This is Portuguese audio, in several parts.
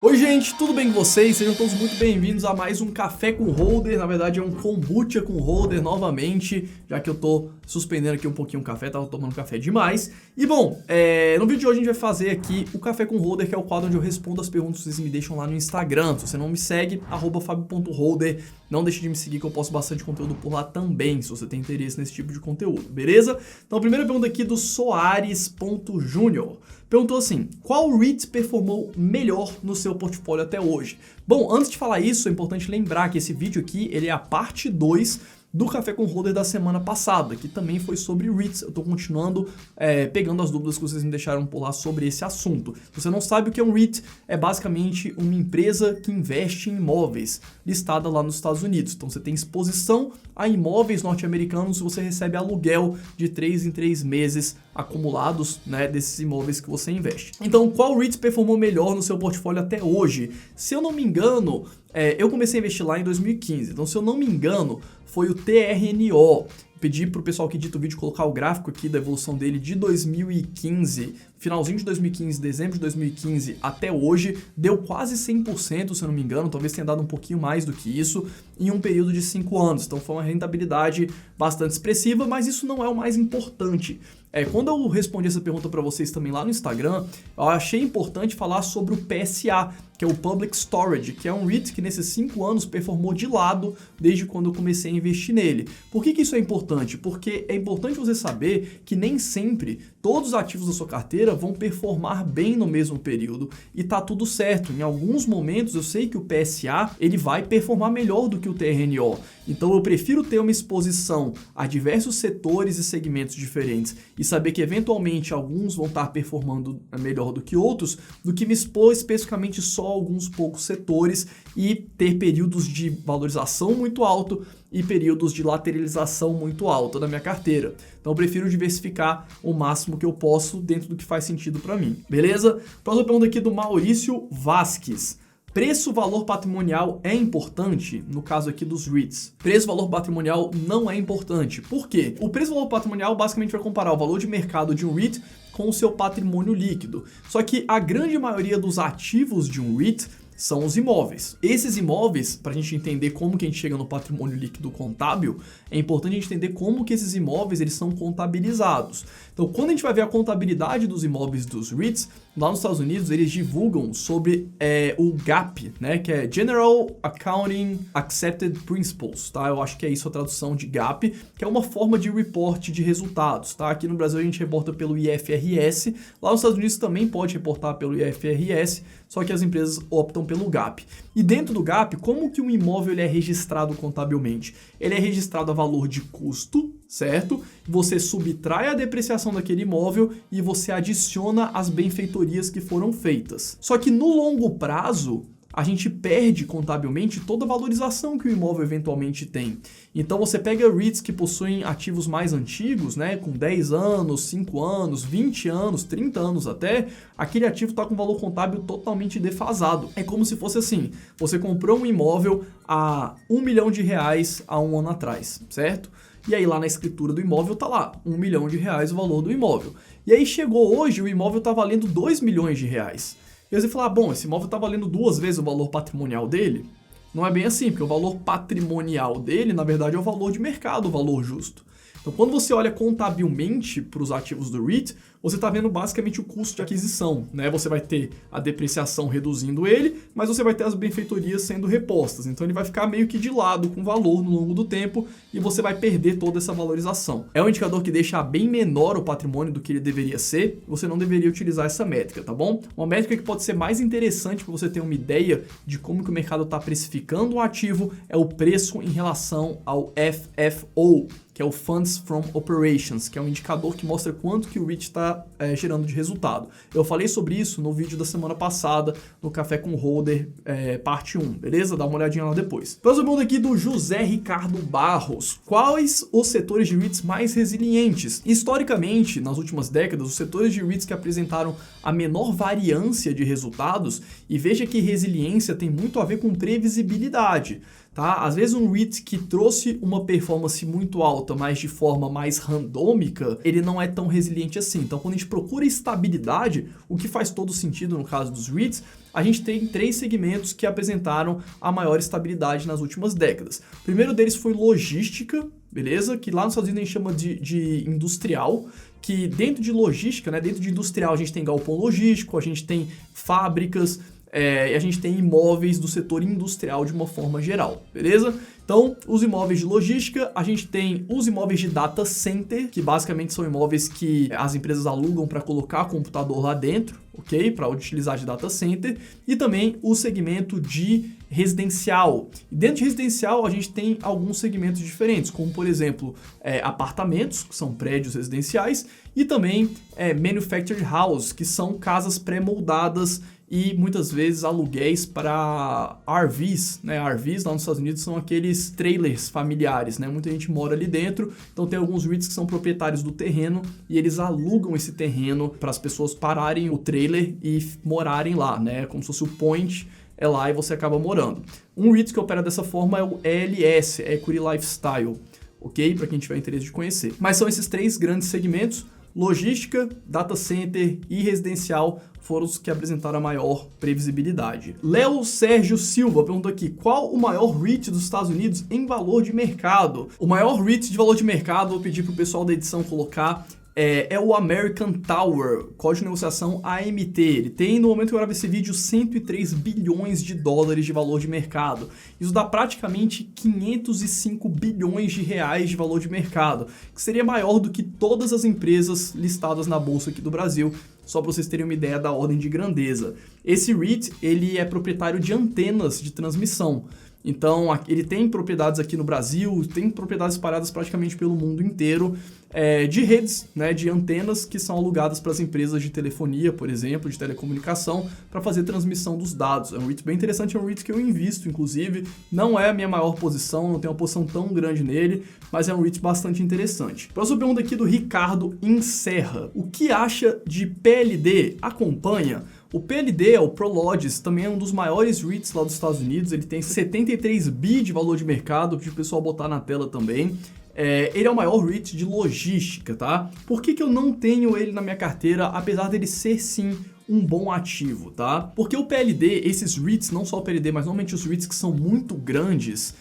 Oi gente, tudo bem com vocês? Sejam todos muito bem-vindos a mais um Café com Holder. Na verdade é um kombucha com holder novamente, já que eu tô suspendendo aqui um pouquinho o café, tava tomando café demais. E bom, no vídeo de hoje a gente vai fazer aqui o Café com Holder, que é o quadro onde eu respondo as perguntas que vocês me deixam lá no Instagram. Se você não me segue, @fabio.holder, não deixe de me seguir que eu posto bastante conteúdo por lá também, se você tem interesse nesse tipo de conteúdo, beleza? Então a primeira pergunta aqui do Soares.júnior. Perguntou assim: qual REIT performou melhor no seu portfólio até hoje? Bom, antes de falar isso, é importante lembrar que esse vídeo aqui, ele é a parte 2 do Café com Holder da semana passada, que também foi sobre REITs. Eu tô continuando pegando as dúvidas que vocês me deixaram por lá sobre esse assunto. Se você não sabe o que é um REIT, é basicamente uma empresa que investe em imóveis, listada lá nos Estados Unidos. Então você tem exposição a imóveis norte-americanos e você recebe aluguel de 3 em 3 meses acumulados, né, desses imóveis que você investe. Então, qual REIT performou melhor no seu portfólio até hoje? Se eu não me engano, eu comecei a investir lá em 2015, então se eu não me engano, foi o TRNO. Pedi pro pessoal que edita o vídeo colocar o gráfico aqui da evolução dele de 2015, finalzinho de 2015, dezembro de 2015 até hoje, deu quase 100%, se eu não me engano, talvez tenha dado um pouquinho mais do que isso, em um período de 5 anos. Então foi uma rentabilidade bastante expressiva, mas isso não é o mais importante. Quando eu respondi essa pergunta para vocês também lá no Instagram, eu achei importante falar sobre o PSA, que é o Public Storage, que é um REIT que nesses 5 anos performou de lado desde quando eu comecei a investir nele. Por que isso é importante? Porque é importante você saber que nem sempre todos os ativos da sua carteira vão performar bem no mesmo período e tá tudo certo. Em alguns momentos eu sei que o PSA ele vai performar melhor do que o TRNO. Então eu prefiro ter uma exposição a diversos setores e segmentos diferentes e saber que eventualmente alguns vão estar performando melhor do que outros, do que me expor especificamente só a alguns poucos setores e ter períodos de valorização muito alto e períodos de lateralização muito alta na minha carteira. Então eu prefiro diversificar o máximo que eu posso dentro do que faz sentido para mim. Beleza? Próxima pergunta aqui do Maurício Vasques. Preço-valor patrimonial é importante? No caso aqui dos REITs. Preço-valor patrimonial não é importante. Por quê? O preço-valor patrimonial basicamente vai comparar o valor de mercado de um REIT com o seu patrimônio líquido. Só que a grande maioria dos ativos de um REIT são os imóveis. Esses imóveis, para a gente entender como que a gente chega no patrimônio líquido contábil, é importante a gente entender como que esses imóveis eles são contabilizados. Então, quando a gente vai ver a contabilidade dos imóveis dos REITs, lá nos Estados Unidos eles divulgam sobre o GAAP, né, que é General Accounting Accepted Principles, tá? Eu acho que é isso a tradução de GAAP, que é uma forma de report de resultados, tá? Aqui no Brasil a gente reporta pelo IFRS, lá nos Estados Unidos também pode reportar pelo IFRS, só que as empresas optam pelo GAAP. E dentro do GAAP, como que um imóvel ele é registrado contabilmente? Ele é registrado a valor de custo, certo? Você subtrai a depreciação daquele imóvel e você adiciona as benfeitorias que foram feitas. Só que no longo prazo, a gente perde contabilmente toda a valorização que o imóvel eventualmente tem. Então você pega REITs que possuem ativos mais antigos, né, com 10 anos, 5 anos, 20 anos, 30 anos até, aquele ativo está com valor contábil totalmente defasado. É como se fosse assim, você comprou um imóvel a R$1 milhão há um ano atrás, certo? E aí lá na escritura do imóvel tá lá, R$1 milhão o valor do imóvel. E aí chegou hoje, o imóvel tá valendo R$2 milhões. E aí você fala, bom, esse imóvel está valendo 2 vezes o valor patrimonial dele? Não é bem assim, porque o valor patrimonial dele, na verdade, é o valor de mercado, o valor justo. Então, quando você olha contabilmente para os ativos do REIT, você está vendo basicamente o custo de aquisição, né? Você vai ter a depreciação reduzindo ele, mas você vai ter as benfeitorias sendo repostas. Então, ele vai ficar meio que de lado com o valor no longo do tempo e você vai perder toda essa valorização. É um indicador que deixa bem menor o patrimônio do que ele deveria ser. Você não deveria utilizar essa métrica, tá bom? Uma métrica que pode ser mais interessante para você ter uma ideia de como que o mercado está precificando um ativo é o preço em relação ao FFO, que é o Funds from Operations, que é um indicador que mostra quanto que o REIT está gerando de resultado. Eu falei sobre isso no vídeo da semana passada, no Café com Holder, parte 1, beleza? Dá uma olhadinha lá depois. Próximo ponto aqui do José Ricardo Barros. Quais os setores de REITs mais resilientes? Historicamente, nas últimas décadas, os setores de REITs que apresentaram a menor variância de resultados, e veja que resiliência tem muito a ver com previsibilidade. Tá? Às vezes um REIT que trouxe uma performance muito alta alta, mas de forma mais randômica, ele não é tão resiliente assim. Então, quando a gente procura estabilidade, o que faz todo sentido no caso dos REITs, a gente tem 3 segmentos que apresentaram a maior estabilidade nas últimas décadas. O primeiro deles foi logística, beleza? Que lá nos Estados Unidos a gente chama de industrial, que dentro de logística, né, dentro de industrial a gente tem galpão logístico, a gente tem fábricas, e a gente tem imóveis do setor industrial de uma forma geral, beleza? Então, os imóveis de logística, a gente tem os imóveis de data center, que basicamente são imóveis que as empresas alugam para colocar computador lá dentro, ok? Para utilizar de data center, e também o segmento de residencial. E dentro de residencial, a gente tem alguns segmentos diferentes, como por exemplo, apartamentos, que são prédios residenciais, e também manufactured house, que são casas pré-moldadas e muitas vezes aluguéis para RVs, né? RVs lá nos Estados Unidos são aqueles trailers familiares, né? Muita gente mora ali dentro, então tem alguns REITs que são proprietários do terreno e eles alugam esse terreno para as pessoas pararem o trailer e morarem lá, né? Como se fosse o point é lá e você acaba morando. Um REIT que opera dessa forma é o ELS, Equity Lifestyle, ok? Para quem tiver interesse de conhecer. Mas são esses 3 grandes segmentos: logística, data center e residencial foram os que apresentaram a maior previsibilidade. Léo Sérgio Silva perguntou aqui: qual o maior REIT dos Estados Unidos em valor de mercado? O maior REIT de valor de mercado, vou pedir para o pessoal da edição colocar, é o American Tower, código de negociação AMT. Ele tem, no momento que eu gravo esse vídeo, 103 bilhões de dólares de valor de mercado. Isso dá praticamente 505 bilhões de reais de valor de mercado, que seria maior do que todas as empresas listadas na bolsa aqui do Brasil, só para vocês terem uma ideia da ordem de grandeza. Esse REIT, ele é proprietário de antenas de transmissão. Então, ele tem propriedades aqui no Brasil, tem propriedades espalhadas praticamente pelo mundo inteiro, de redes, né, de antenas que são alugadas para as empresas de telefonia, por exemplo, de telecomunicação, para fazer transmissão dos dados. É um REIT bem interessante, é um REIT que eu invisto, inclusive. Não é a minha maior posição, não tenho uma posição tão grande nele, mas é um REIT bastante interessante. Próxima pergunta aqui do Ricardo Encerra: o que acha de PLD? Acompanha? O PLD, o Prologis, também é um dos maiores REITs lá dos Estados Unidos. Ele tem 73 bi de valor de mercado, para o pessoal botar na tela também. Ele é o maior REIT de logística, tá? Por que eu não tenho ele na minha carteira, apesar dele ser sim um bom ativo, tá? Porque o PLD, esses REITs, não só o PLD, mas normalmente os REITs que são muito grandes,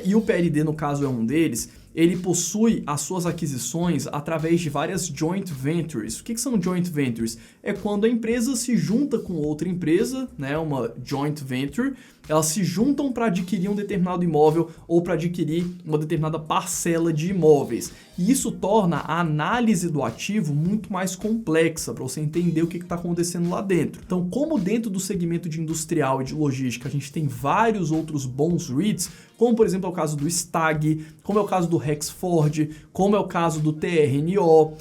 e o PLD no caso é um deles, ele possui as suas aquisições através de várias joint ventures. O que são joint ventures? É quando a empresa se junta com outra empresa, né, uma joint venture, elas se juntam para adquirir um determinado imóvel ou para adquirir uma determinada parcela de imóveis. E isso torna a análise do ativo muito mais complexa para você entender o que está acontecendo lá dentro. Então, como dentro do segmento de industrial e de logística a gente tem vários outros bons REITs, como por exemplo é o caso do STAG, como é o caso do Rexford, como é o caso do TRNO,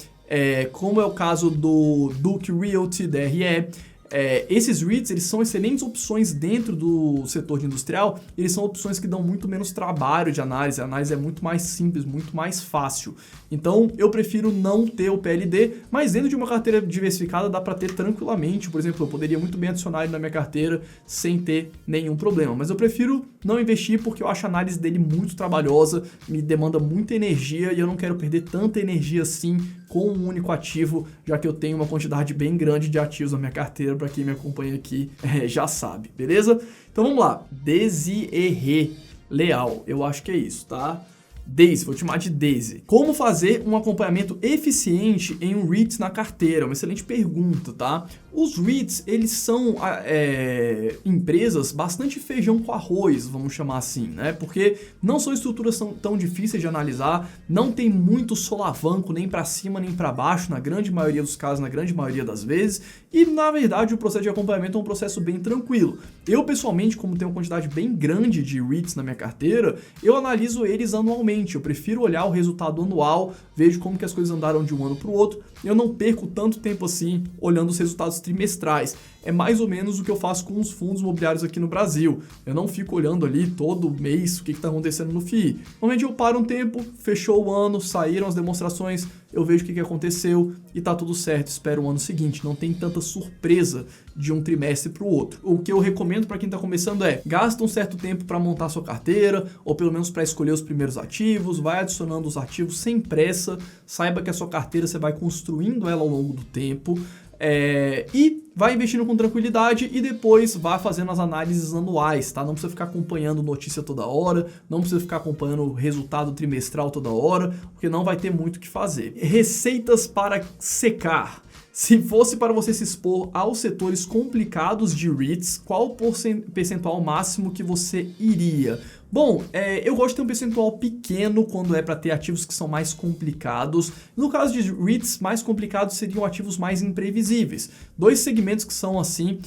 como é o caso do Duke Realty, DRE, esses REITs, eles são excelentes opções dentro do setor de industrial, eles são opções que dão muito menos trabalho de análise, a análise é muito mais simples, muito mais fácil. Então, eu prefiro não ter o PLD, mas dentro de uma carteira diversificada dá para ter tranquilamente. Por exemplo, eu poderia muito bem adicionar ele na minha carteira sem ter nenhum problema, mas eu prefiro não investir porque eu acho a análise dele muito trabalhosa, me demanda muita energia e eu não quero perder tanta energia assim com um único ativo, já que eu tenho uma quantidade bem grande de ativos na minha carteira, para quem me acompanha aqui já sabe, beleza? Então vamos lá, Desirê Leal, eu acho que é isso, tá? Daisy, vou te chamar de Daisy. Como fazer um acompanhamento eficiente em um REIT na carteira? Uma excelente pergunta, tá? Os REITs, eles são empresas bastante feijão com arroz, vamos chamar assim, né? Porque não são estruturas tão difíceis de analisar, não tem muito solavanco nem para cima nem para baixo, na grande maioria dos casos, na grande maioria das vezes, e na verdade o processo de acompanhamento é um processo bem tranquilo. Eu pessoalmente, como tenho uma quantidade bem grande de REITs na minha carteira, eu analiso eles anualmente, eu prefiro olhar o resultado anual, vejo como que as coisas andaram de um ano para o outro, eu não perco tanto tempo assim olhando os resultados trimestrais. é mais ou menos o que eu faço com os fundos imobiliários aqui no Brasil. Eu não fico olhando ali todo mês o que está acontecendo no FII. Normalmente eu paro um tempo, fechou o ano, saíram as demonstrações, eu vejo o que aconteceu e tá tudo certo, espero o ano seguinte. Não tem tanta surpresa de um trimestre para o outro. O que eu recomendo para quem está começando é, gasta um certo tempo para montar sua carteira, ou pelo menos para escolher os primeiros ativos, vai adicionando os ativos sem pressa, saiba que a sua carteira você vai construindo ela ao longo do tempo, e vai investindo com tranquilidade e depois vai fazendo as análises anuais, tá? Não precisa ficar acompanhando notícia toda hora, não precisa ficar acompanhando o resultado trimestral toda hora, porque não vai ter muito o que fazer. Receitas para secar. Se fosse para você se expor aos setores complicados de REITs, qual o percentual máximo que você iria? Bom, eu gosto de ter um percentual pequeno quando é para ter ativos que são mais complicados. No caso de REITs, mais complicados seriam ativos mais imprevisíveis. Dois segmentos que são assim,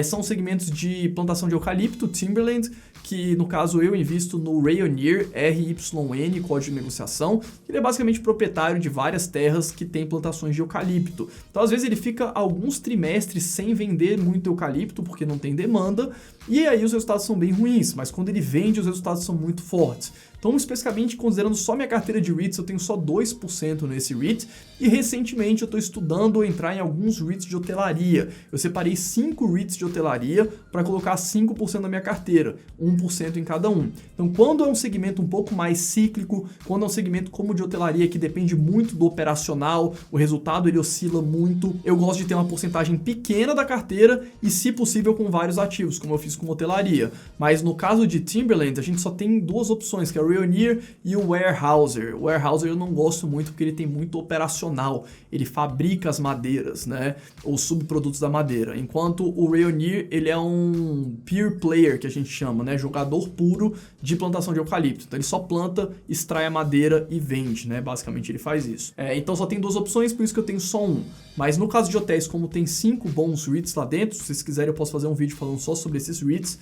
são segmentos de plantação de eucalipto, Timberland, que no caso eu invisto no Rayonier, RYN, código de negociação. Ele é basicamente proprietário de várias terras que tem plantações de eucalipto. Então às vezes ele fica alguns trimestres sem vender muito eucalipto porque não tem demanda, e aí os resultados são bem ruins, mas quando ele vende os resultados são muito fortes. Então, especificamente, considerando só minha carteira de REITs, eu tenho só 2% nesse REIT, e recentemente eu estou estudando entrar em alguns REITs de hotelaria. Eu separei 5 REITs de hotelaria para colocar 5% da minha carteira, 1% em cada um. Então, quando é um segmento um pouco mais cíclico, quando é um segmento como o de hotelaria, que depende muito do operacional, o resultado ele oscila muito, eu gosto de ter uma porcentagem pequena da carteira e, se possível, com vários ativos, como eu fiz com hotelaria. Mas no caso de Timberland, a gente só tem duas opções, que é o Rayonier e o Weyerhaeuser. O Weyerhaeuser eu não gosto muito porque ele tem muito operacional, ele fabrica as madeiras, né, os subprodutos da madeira, enquanto o Rayonier ele é um pure player, que a gente chama, né, jogador puro de plantação de eucalipto. Então ele só planta, extrai a madeira e vende, né, basicamente ele faz isso. Então só tem duas opções, por isso que eu tenho só um. Mas no caso de hotéis, como tem 5 bons REITs lá dentro, se vocês quiserem eu posso fazer um vídeo falando só sobre esses REITs.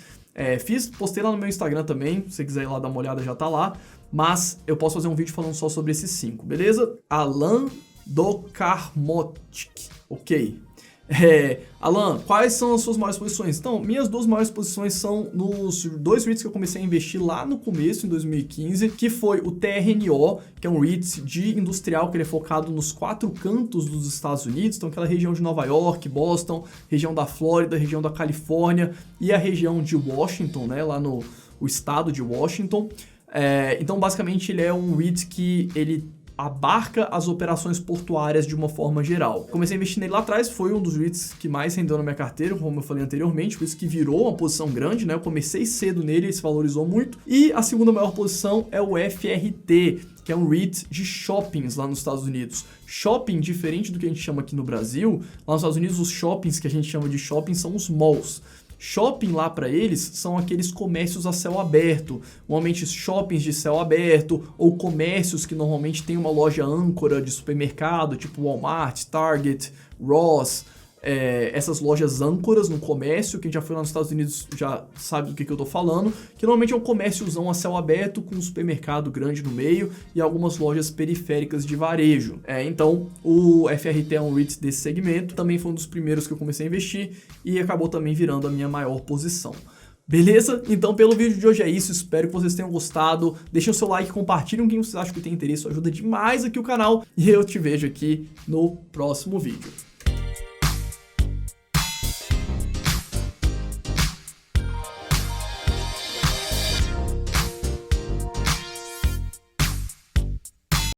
Postei lá no meu Instagram também, se você quiser ir lá dar uma olhada já tá lá, mas eu posso fazer um vídeo falando só sobre esses 5, beleza? Alan Dokarmotic, ok. Alan, quais são as suas maiores posições? Então, minhas 2 maiores posições são nos 2 REITs que eu comecei a investir lá no começo, em 2015, que foi o TRNO, que é um REIT de industrial, que ele é focado nos 4 cantos dos Estados Unidos, então aquela região de Nova York, Boston, região da Flórida, região da Califórnia e a região de Washington, né, lá no estado de Washington. Então, basicamente, ele é um REIT que ele abarca as operações portuárias de uma forma geral. Comecei a investir nele lá atrás, foi um dos REITs que mais rendeu na minha carteira, como eu falei anteriormente, por isso que virou uma posição grande, né? Eu comecei cedo nele, ele se valorizou muito. E a segunda maior posição é o FRT, que é um REIT de shoppings lá nos Estados Unidos. Shopping, diferente do que a gente chama aqui no Brasil, lá nos Estados Unidos os shoppings que a gente chama de shopping são os malls. Shopping lá para eles são aqueles comércios a céu aberto, normalmente shoppings de céu aberto ou comércios que normalmente tem uma loja âncora de supermercado, tipo Walmart, Target, Ross, essas lojas âncoras no comércio. Quem já foi lá nos Estados Unidos já sabe do que eu tô falando, que normalmente é um comérciozão a céu aberto com um supermercado grande no meio e algumas lojas periféricas de varejo. Então o FRT é um REIT desse segmento, também foi um dos primeiros que eu comecei a investir e acabou também virando a minha maior posição. Beleza? Então pelo vídeo de hoje é isso, espero que vocês tenham gostado, deixem o seu like, compartilhem com quem vocês acham que tem interesse, isso ajuda demais aqui o canal e eu te vejo aqui no próximo vídeo.